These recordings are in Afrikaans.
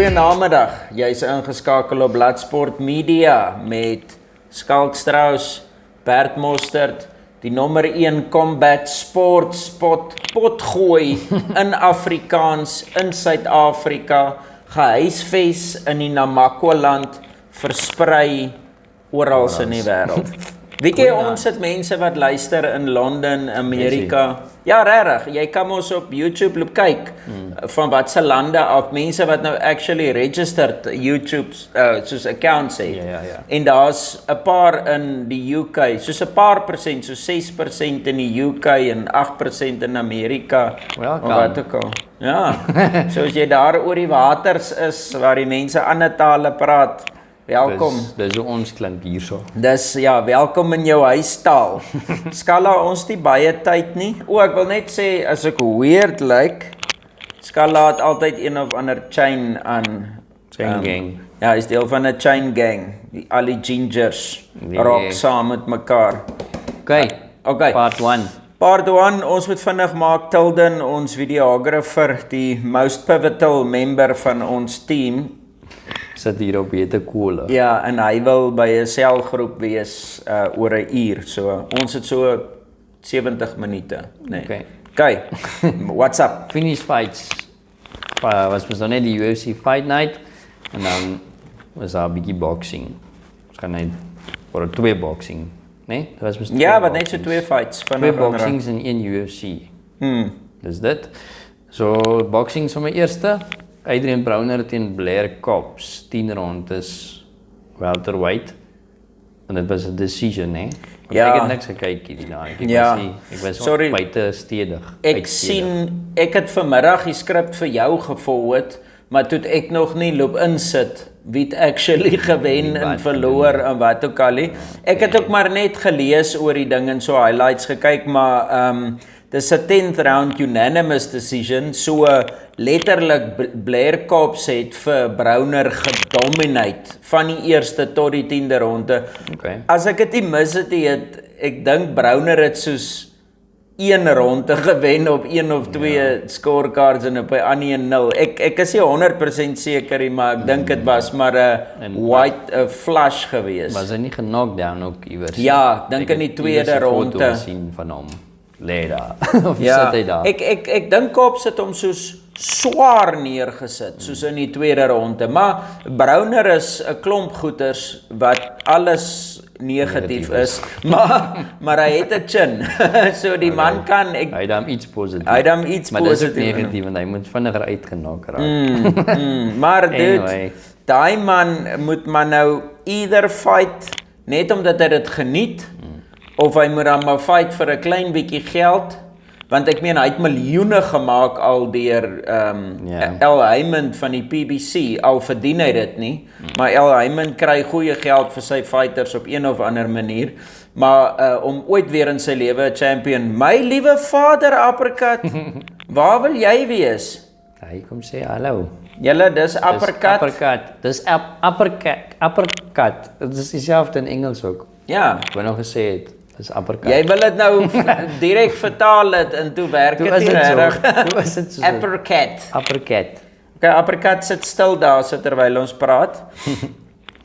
Goeienamiddag, jy is ingeskakel op Bloodsport Media met Skalk Strauss, Bert Mostert, die nommer 1 combat sport spot potgooi in Afrikaans, in Suid-Afrika, gehuisves in die Namakwa-land, versprei oral in die wêreld. Weet jy, ons het mense wat luister in Londen, Amerika. Ja, regtig, jy kan ons op YouTube loop kyk van watse lande af, mense wat nou actually registered YouTube soos accounts het. Ja. En daar's 'n paar in die UK, soos 'n paar persent, so 6% in die UK en 8% in Amerika. Welcome. Wat ook al. Ja, so as jy daar oor die waters is, waar die mense ander tale praat, welkom. Dis hoe ons klink hierso. Dis ja, welkom in jou huistaal. Skalla, ons nie baie tyd nie. Ek wil net sê as ek weird lyk, Skalla het altyd een of ander chain aan. Chain gang. Ja, hy is deel van 'n chain gang. Al die gingers rock saam met mekaar. Okay. Part 1, ons moet vinnig maak Tilden, ons videographer, die most pivotal member van ons team. Sit hier op Bete Koole. Ja, en hy wil by 'n selgroep wees oor 'n uur. So ons het so 70 minute, nee. Okay. What's up? Finish fights. Was nou net die UFC fight night en dan was daar 'n bietjie boxing. Ons gaan net vir 2 boxing, nee? Dit was ja, wat net so 2 fights van 2 boxings en 1 UFC. Dis dit. So boxing sommer eerste. Adrian Browner teen Blair Cobbs, 10 rondes welterweight. En dit was 'n decision, hè? Ja. Ek het niks gekyk hierdie dag. Ek was buite stedig. Ek het vanmiddag die skrip vir jou gevolg, maar toe ek nog nie loop insit wie het actually gewen en verloor en wat ook al nie. Ek het ook maar net gelees oor die ding en so highlights gekyk, maar dis 'n 10th round unanimous decision, so letterlik Blair Cobbs het vir Browner gedominate van die eerste tot die 10de ronde. Okay. As ek dit nie mis het, ek dink Browner het soos 1 ronde gewen op 1 of 2 scorecards en op 'n ander 0. Ek is nie 100% seker nie, maar ek dink dit was maar 'n flush geweest. Was hy nie knockdown ook iewers? Ja, dink in die tweede ronde. Ek sien van hom. Leda. Of ja, sit hy daar? Ek dink Cobbs het hom soos swaar neergesit, soos in die tweede ronde, maar Browner is 'n klomp goeters wat alles negatief is, maar hy het 'n chin. So die man kan hy het dan iets positief. Maar dis ook negatief en hy moet vinniger uitgenok raak. Maar dude, anyway. daai man moet maar nou either fight net omdat hy dit geniet, of hy moet dan maar fight vir 'n klein bietjie geld, want ek meen hy het miljoene gemaak al deur El Heyman van die PBC, al verdien hy dit nie, maar El Heyman kry goeie geld vir sy fighters op een of ander manier, maar om ooit weer in sy lewe 'n champion, my liewe vader uppercut, waar wil jy wees? Hy kom sê hallo. Julle, dis uppercut. Dis uppercut. Dit is dieselfde in Engels ook. Ja. Ek wou nog gesê het. Dis uppercut. Jy wil dit nou direk vertaal dit en toe werk dit nie reg. Hoe is dit so? Uppercut. Okay, uppercut sit stil daar terwyl ons praat.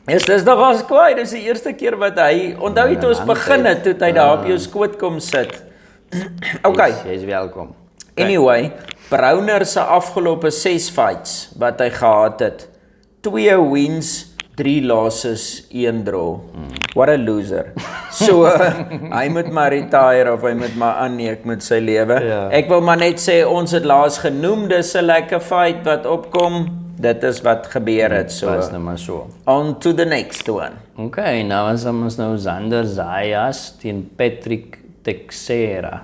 Dis nogals kwaai, dis die eerste keer wat hy, onthou jy toe ons begin het, toe hy daar op jou skoot kom sit. Okay. Jy's welkom. Anyway, Browner se afgelope 6 fights wat hy gehad het, 2 wins, 3 losses, 1 draw. What a loser. So, hy moet maar retire of hy moet maar aanneek met sy lewe. Ja. Ek wil maar net sê, ons het laas genoem, dis 'n lekker fight wat opkom. Dit is wat gebeur het. So, was nou maar so. On to the next one. Okay, nou is ons nou Xander Zayas teen Patrick Teixeira.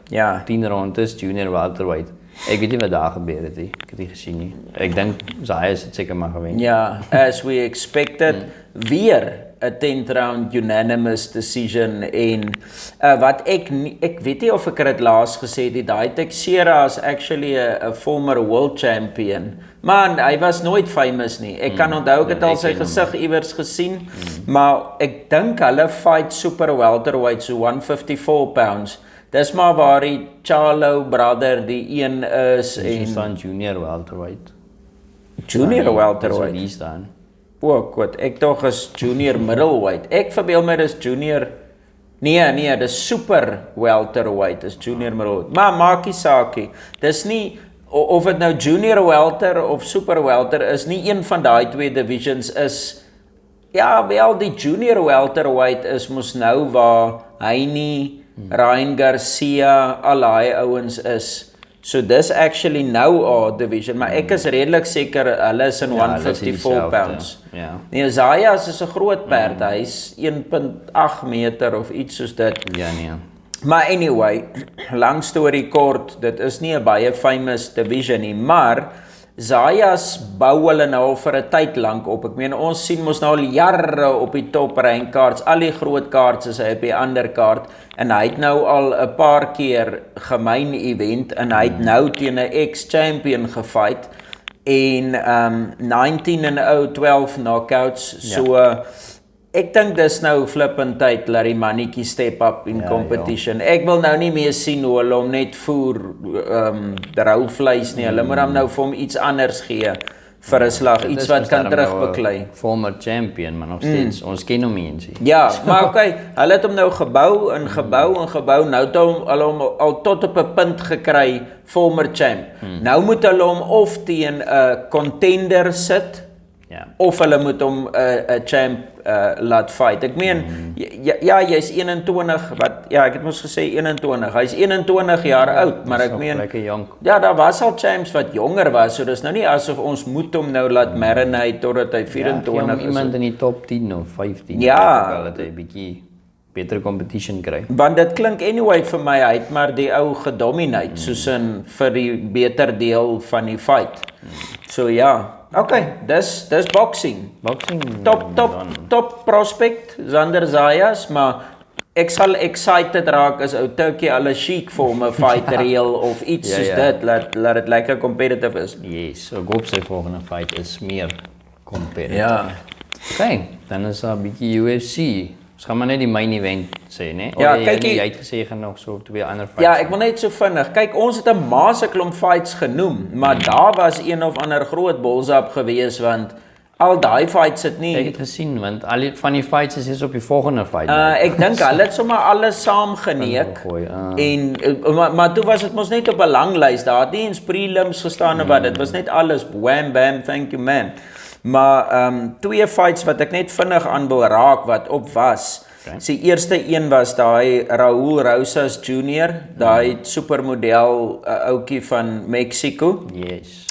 Ja. 10 rondes, junior welterweight. Ek weet nie wat daar gebeur het nie. Ek het nie gesien nie. Ek dink Zayas het seker maar gewen. Ja, as we expected, weer 'n 10th round unanimous decision en wat ek weet nie of ek dit laas gesê het, daai Teixeira is actually a former world champion. Man, hy was nooit famous nie. Ek kan onthou ek het al sy gesig iewers gesien, maar ek dink hulle fight super welterweight, so 154 pounds. Dis maar waar die Charlo brother die een is en staan junior welterweight. Junior welterweight. Hier staan. Ook wat ek tog is junior middleweight. Ek verbeel my dis junior. Nee, dis super welterweight, is junior middleweight. Maar maak nie saakie. Dis nie of dit nou junior welter of super welter is, nie een van daai twee divisions is. Ja, wel die junior welterweight is mos nou waar hy nie Ryan Garcia, al daai ouens is. So dis actually nou A division, maar ek is redelik seker hulle is in 154 pounds. Ja. Nee, Zayas is 'n groot perd, hy's 1.8 meter of iets soos dit. Ja, nee. Maar anyway, lang storie kort, dit is nie 'n baie famous division nie, maar Zayas bou hulle nou al vir 'n tyd lank op. Ek meen ons sien mos nou al jare op die top rankkaarts, al die groot kaarts is hy op die ander kaart en hy het nou al 'n paar keer gemyn event en hy het nou teen 'n ex-champion gefight en 19-0, 12 knockouts. So ek dink dis nou flippend tyd dat die mannetjie step up in competition. Ek wil nou nie meer sien hoe hulle hom net voer rou vleis nie. Hulle moet hom nou vir hom iets anders gee vir 'n slag, iets wat kan terugbeklei. Former champion, maar nog steeds ons ken hom nie. Ja, maar okay, hulle het hom nou gebou en gebou. Nou het hulle hom al tot op 'n punt gekry, former champ. Nou moet hulle hom of teen 'n contender sit. Ja. Of hulle moet hom 'n champ laat fight. Ek meen ja, jy's 21, ek het mos gesê 21. Hy's 21 jaar oud, maar ek meen ja, daar was al champs wat jonger was, so dis nou nie asof ons moet hom nou laat marinate totdat hy 24 is. Iemand in die top 10 of 15. Ja, dat hy 'n bietjie beter competition kry. Want dit klink anyway vir my hy het maar die ou gedominate soos in vir die beter deel van die fight. So ja. Okay, dis boxing. Top prospect, Xander Zayas, maar ek sal excited raak as ou Turkey Al-Sheikh vir hom 'n fight reël of iets soos dit, laat dit lekker competitive is. Yes, so ek hoop sy volgende fight is meer competitive. Ja. Okay, dan is daar 'n bietjie UFC. Ons gaan maar net die main event sê, né? Ja, kyk jy het gesê jy gaan nog so 2 ander fights. Ja, ek wil net so vinnig. Kyk, ons het 'n masse klomp fights genoem, maar daar was een of ander groot bolsap gewees want al daai fights het nie. Ek het gesien want al van die fights is op die volgende fight. Ek dink hulle het sommer alles saam geneek. En maar toe was dit mos net op 'n lang lys. Daar het nie eens prelims gestaan of wat. Dit was net alles wham bam, thank you man. Maar 2 fights wat ek net vinnig aan wil raak wat op was. Okay. Die eerste een was daai Raul Rosas Jr., daai supermodel ouetjie van Mexico. Yes.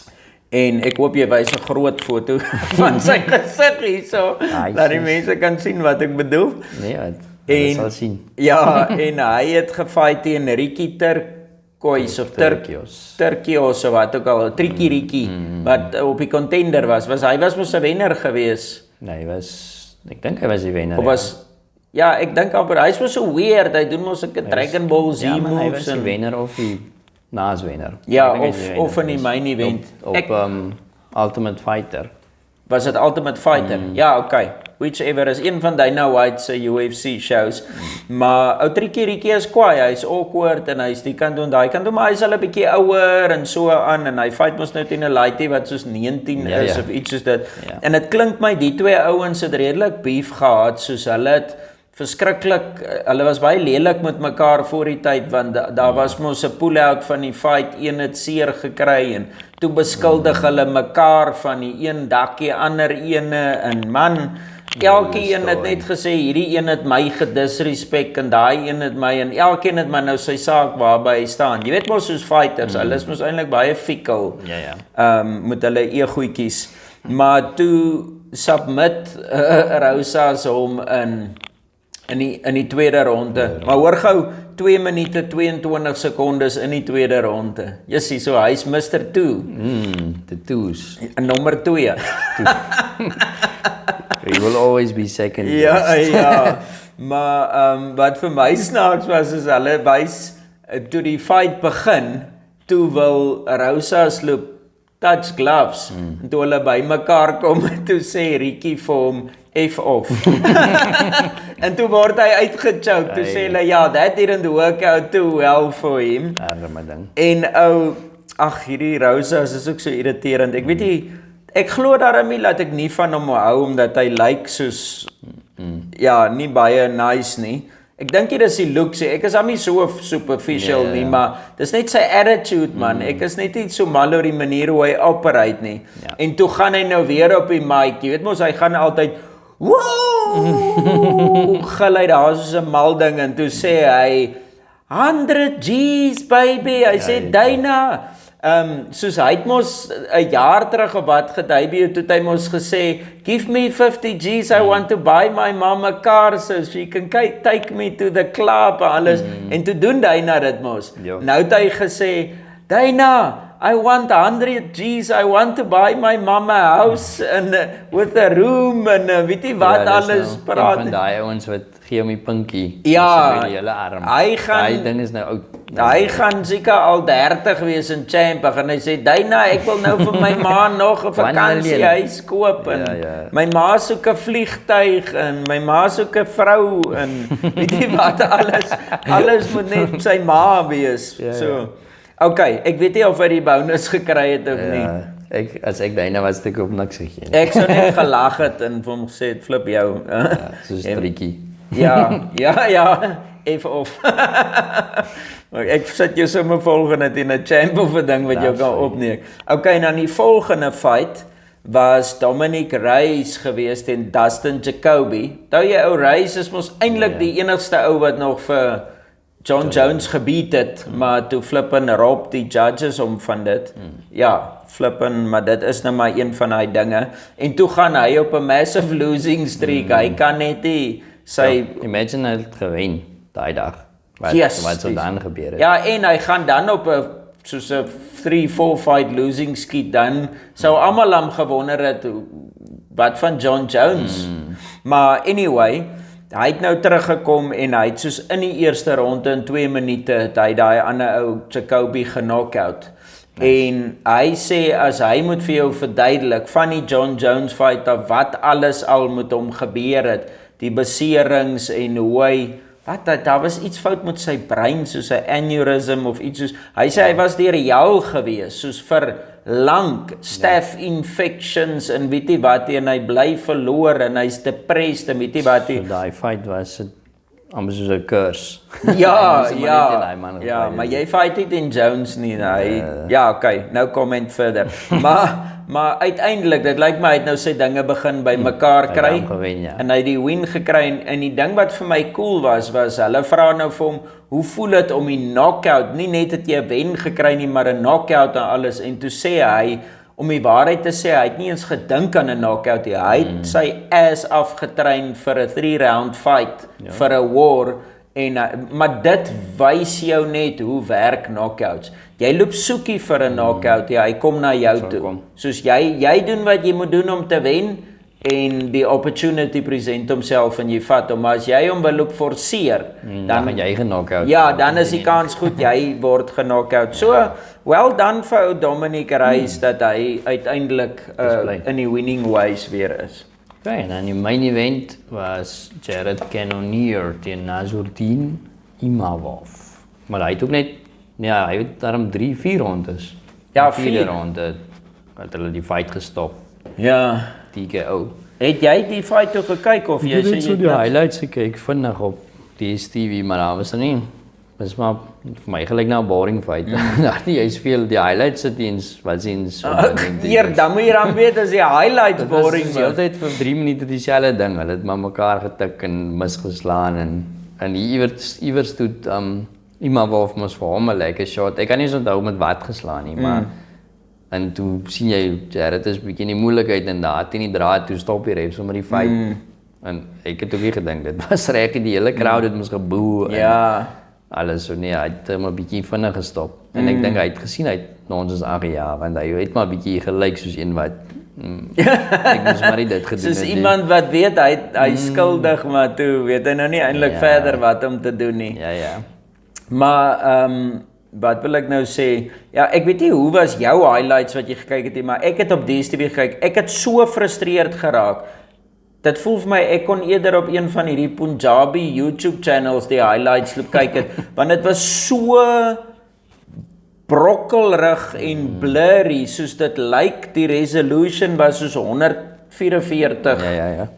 En ek hoop jy wys 'n groot foto van sy gesig hierso, dat die mense kan sien wat ek bedoel. Nee, hulle sal sien. Ja, en hy het gefight teen Ricky Turcios of Turcios of wat ook al, Tricky Ricky, wat op die contender was. Hy was mos 'n wenner gewees. Nee, ek dink hy was die wenner. Of was ja, ek dink amper hy's mos so weird. Hy doen mos 'n Dragon Ball Z moves. Hy was die wenner of die naaswenner. Ja, of in die main event. Op Ultimate Fighter. Was dit Ultimate Fighter? Ja, okay. Whichever is een van Dana White se UFC shows. Maar ou Tricky Ricky is kwaai. Hy's awkward en hy's die kant en daai kant, maar hy's al 'n bietjie ouer en so aan en hy fight mos nou teen 'n lightie wat soos 19 is of iets soos dit. Ja. En dit klink my die twee ouens het redelik beef gehad, soos hulle het verskriklik, hulle was baie lelik met mekaar voor die tyd want daar was mos 'n pull-out van die fight, een het seer gekry en toe beskuldig hulle mekaar van die een dakkie ander ene en man, elkeen het net gesê hierdie een het my gedisrespek en daai een het my en elkeen het maar nou sy saak waarby hy staan. Jy weet mos soos fighters, hulle is mos eintlik baie fickle. Met hulle egoetjies. Maar toe submit Rosas hom in die tweede ronde. Maar hoor gou, 2 minute 22 sekondes in die tweede ronde. Jessie, so hy's Mr. 2. The twos. Nommer 2. He will always be second. Ja. Maar wat vir my snaaks was is hulle wys toe die fight begin, toe wil Rosas loop touch gloves. En toe hulle by mekaar kom, toe sê Ricky vir hom F off. En toe word hy uitgechoke. Toe sê hulle ja, that didn't work out too well for him. Arme ding. En hierdie Rosas is ook so irriterend. Ek weet nie, ek glo daarmee dat ek nie van hom hou omdat hy lyk soos ja, nie baie nice nie. Ek dink nie dis die looks nie. Ek is nie so superficial nie, maar dis net sy attitude man. Ek is net nie so mal oor die manier hoe hy operate nie. En toe gaan hy nou weer op die mic. Jy weet mos hy gaan altyd woe gely daar soos 'n mal ding en toe sê hy 100 G's baby. Hy sê Dana soos hy het mos 'n jaar terug op wat gedebut toe hy mos gesê give me 50 G's I want to buy my mom a car so she can take me to the club alles en toe doen Dana dit mos. Nou het hy gesê Dana I want 100 G's I want to buy my mom a house and with a room en weet jy wat alles praat. Van daai ouens wat gee hom die pinkie. Ja, die hele arm. Hy gaan daai ding is nou oud. Hy gaan seker al 30 wees in Champ en hy sê Dana ek wil nou vir my ma nog 'n vakansiehuis koop en my ma soek 'n vliegtuig en my ma soek 'n vrou en weet jy wat alles moet net sy ma wees. So okay, ek weet nie of hy die bonus gekry het of nie. As ek Dana was ek op niks gegee. Ek sou net gelag het en vir hom gesê het flip jou. Soos triekie. Ja, even of. Ek sit jou sommer volgende in 'n champ of 'n ding wat jy kan opneem. Okay, dan die volgende fight was Dominic Reyes geweest teen Dustin Jacoby. Onthou jy ou Reyes is mos eintlik die enigste ou wat nog vir John Jones gebeat het, maar toe flippen Rob die judges om van dit. Ja, flippen, maar dit is nou maar een van daai dinge. En toe gaan hy op 'n massive losing streak. Hy kan net nie sy imagine hy het gewen daai dag. Wat sou dan gebeur het? Ja, en hy gaan dan op 'n soos 'n 3-4 fight losing streak dan sou almal hom gewonder het wat van John Jones. Maar anyway, hy het nou teruggekom en hy het soos in die eerste ronde in 2 minute het hy daai ander ou Jacoby geknockout. En hy sê as hy moet vir jou verduidelik van die John Jones fight af wat alles al met hom gebeur het, die beserings en hoe hy daar was iets fout met sy brein soos 'n aneurysm of iets soos hy sê hy was deur hel gewees soos vir lank staph infections en weet jy wat en hy bly verloor en hy's depressed en weet jy wat so daai fight was amper soos 'n curse. Maar jy fight nie teen Jones nie. Okay, nou comment verder. Maar uiteindelik, dit lyk my hy het nou sy dinge begin by mekaar kry en hy het die win gekry en die ding wat vir my cool was hulle vra nou vir hom, hoe voel dit om die knockout, nie net het jy 'n wen gekry nie, maar 'n knockout en alles en toe sê hy, om die waarheid te sê, hy het nie eens gedink aan 'n knockout nie, hy het sy ass afgetrein vir 'n 3-round fight, vir 'n war, en, maar dit wys jou net hoe werk knockouts. Jy loop soekie vir 'n knockout, hy kom na jou toe. Soos jy doen wat jy moet doen om te wen en die opportunity present homself en jy vat hom, maar as jy hom wil loop forceer, dan gaan jy geknockout. Ja, dan is die kans goed jy word geknockout. So, well done vir ou Dominic Reyes dat hy uiteindelik in die winning ways weer is. Okay, en dan die main event was Jared Cannonier teen Nasruddin Imavov. Maar hy het ook net, hy het daarom 3-4 rondes. Ja, 4 ronde het hulle die fight gestop. Ja. TKO. Het jy die fight ook gekyk of jy sê jy die highlights gekyk vinnig op DStv, maar daar was nie. Dis maar vir my gelyk na 'n boring fight. Jy speel die highlights sit eens wat sins. Dan moet jy dan weet as die highlights boring is. Jy altyd vir 3 minute dieselfde ding. Hulle het maar mekaar getik en misgeslaan en iewers toe Imavov mos vir hom 'n lekker shot. Ek kan nie onthou met wat geslaan nie, maar en toe sien jy Jared is bietjie in die moeilikheid en daar teen die draad toe stop die ref sommer die fight. En ek het ook nie gedink dit was reg die hele crowd het mos geboe en alles so hy het maar bietjie vinnig gestop. En ek dink hy het gesien hy het nonsens aangejaag want hy het maar bietjie gelyk soos een wat ek moes maar dit gedoen het. Soos iemand wat weet hy skuldig, maar toe weet hy nou nie eintlik verder wat om te doen nie. Ja. Maar wat wil ek nou sê? Ja, ek weet nie hoe was jou highlights wat jy gekyk het nie, maar ek het op DStv gekyk. Ek het so frustreerd geraak. Dit voel vir my ek kon eerder op een van hierdie Punjabi YouTube channels die highlights loop kyk het, want dit was so brokkelrig en blurry, soos dit lyk, die resolution was soos 144 Ja.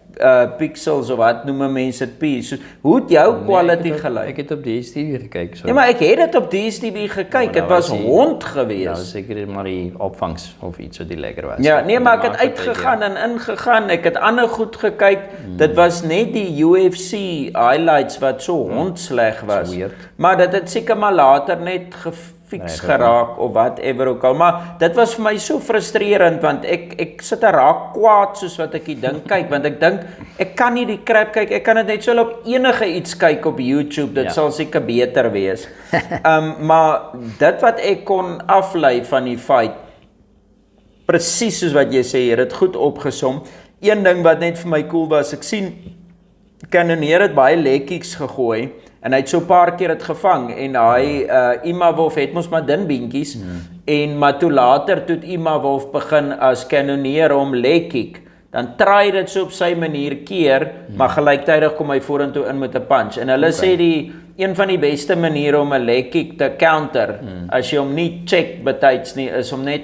pixels of wat noem mense dit p. So, hoe het jou quality gelyk? Ek het op DStv gekyk. So. Ja, maar ek het dit op DStv gekyk. Dit was hond gewees. Ja, seker maar die opvangs of iets wat die lekker was. Ja, nee, maar ek het uitgegaan en ingegaan. Ek het ander goed gekyk. Dit was net die UFC highlights wat so hondsleg was. Maar dit het seker maar later net gefiks geraak of whatever ook al. Maar dit was vir my so frustrerend want ek sit en raak kwaad soos wat ek die ding kyk want ek dink ek kan nie die crap kyk. Ek kan dit net so op enige iets kyk op YouTube. Dit sal seker beter wees. Maar dit wat ek kon aflei van die fight presies soos wat jy sê, jy het dit goed opgesom. Een ding wat net vir my cool was, ek sien Cannonier het baie leg kicks gegooi en hy het so 'n paar keer dit gevang en hy Imavov het mos maar dun beentjies en maar toe later toe Imavov begin as Cannonier om leg kick, dan try dit so op sy manier keer, maar gelyktydig kom hy vorentoe in met 'n punch en hulle sê een van die beste maniere om 'n leg kick te counter as jy hom nie check betyds nie is om net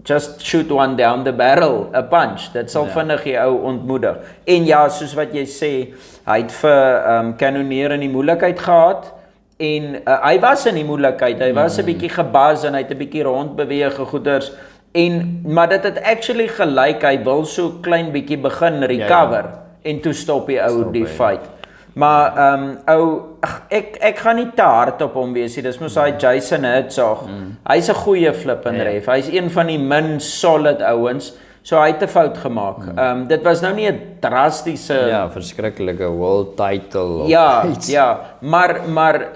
just shoot one down the barrel, a punch. Dit sal vinnig die ou ontmoedig. En ja, soos wat jy sê, hy het vir Cannonier in die moeilikheid gehad en hy was in die moeilikheid. Hy was 'n bietjie gebuzz en hy het 'n bietjie rondbeweeg goeders maar dit het actually gelyk hy wil so klein bietjie begin recover en toe stop die ou die fight. Maar ek gaan nie te hard op hom wees nie. Dis mos hy Jason Herzog. Hy's 'n goeie flip en ref. Hy's een van die min solid ouens. So hy het 'n fout gemaak. Dit was nou nie 'n drastiese verskriklike world title of iets. Ja, maar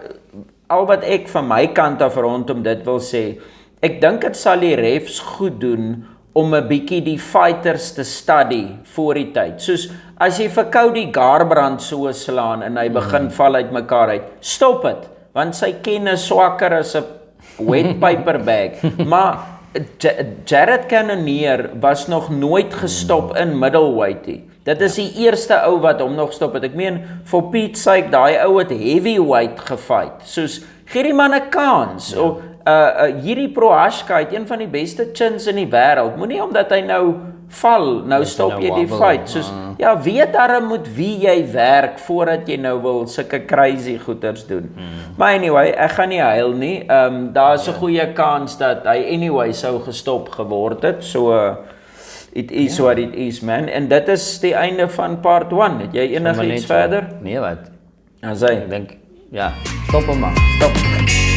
al wat ek van my kant af rondom dit wil sê, ek dink dit sal die refs goed doen om 'n bietjie die fighters te study voor die tyd. Soos as jy vir Cody Garbrandt so slaan en hy begin val uit mekaar uit, stop dit, want sy kennis swakker as 'n wet paper bag. Maar Jared Cannonier was nog nooit gestop in middleweight nie. Dit is die eerste ou wat hom nog stop het. Ek meen, for Pete's sake, daai ou het heavyweight gefight. Soos, gee die man 'n kans. Hierdie Prohashka het een van die beste chins in die wêreld. Moenie omdat hy nou val, nou stop jy die fight. Soos, ja, weet darem moet wie jy werk voordat jy nou wil sulke crazy goeters doen. Maar anyway, ek gaan nie huil nie. Daar's 'n goeie kans dat hy anyway sou gestop geword het. So it is what it is, man. En dit is die einde van part 1. Het jy enigiets verder? Nee, wat? As hy Ek dink stop hom maar. Stop.